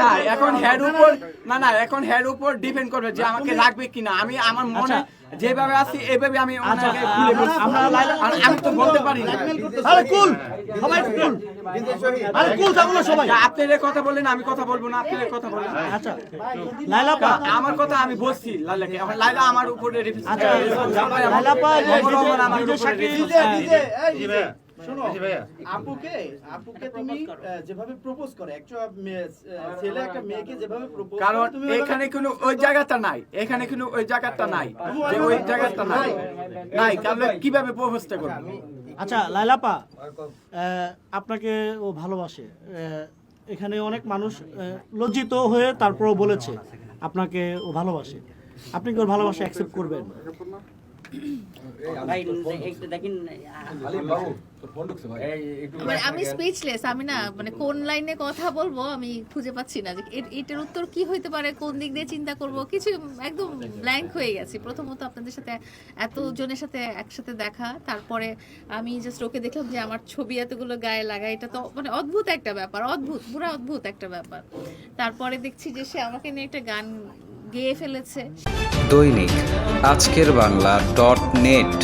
না এখন হেড উপর না এখন হেড উপর ডিপেন্ড করবে যে আমাকে রাখবে কিনা। আমি আমার মনে যেভাবে আছি এইভাবে আমি ওনাকে খুলে বলছি। আমি তো বলতে পারি না। আরে কুল সবাই কুল, আরে কুল থাকুন সবাই। আপনার কথা বললেন, আমি কথা বলবো না। আপনার কথা বললেন। আচ্ছা লাইলা আপা, আমার কথা আমি বলছি লাইলাকে। এখন লাইলা আমার উপরে আচ্ছা লাইলা আপা আমার নিজের উপরে সাক্ষী শোনো আপুকে তুমি যেভাবে প্রপোজ করে ছেলে একটা মেয়েকে যেভাবে প্রপোজ করে, কারণ তুমি এখানে কোনো ওই জায়গাটা নাই, এখানে কোনো ওই জায়গাটা নাই, যে ওই জায়গাটা নাই নাই তাহলে কিভাবে প্রপোজটা করবে? আচ্ছা লাইলা আপা, আপনাকে ও ভালোবাসে, এখানে অনেক মানুষ লজ্জিত হয়ে তারপরও বলেছে আপনাকে ও ভালোবাসে, আপনি কি ওর ভালোবাসা অ্যাকসেপ্ট করবেন? আমি স্পিচলেস, আমি না মানে কোন লাইনে কথা বলবো আমি খুঁজে পাচ্ছি না যে এটার উত্তর কি হইতে পারে, কোন দিক দিয়ে চিন্তা করব, কিছু একদম ব্ল্যাঙ্ক হয়ে গেছি। প্রথমত আপনাদের সাথে এতজনের সাথে একসাথে দেখা, তারপরে আমি জাস্ট ওকে দেখলাম যে আমার ছবি এতগুলো গায়ে লাগা, এটা তো মানে অদ্ভুত একটা ব্যাপার, পুরো অদ্ভুত একটা ব্যাপার। তারপরে দেখছি যে সে আমাকে নিয়ে একটা গান গেয়ে ফেলেছে। দৈনিক আজকের বাংলা .net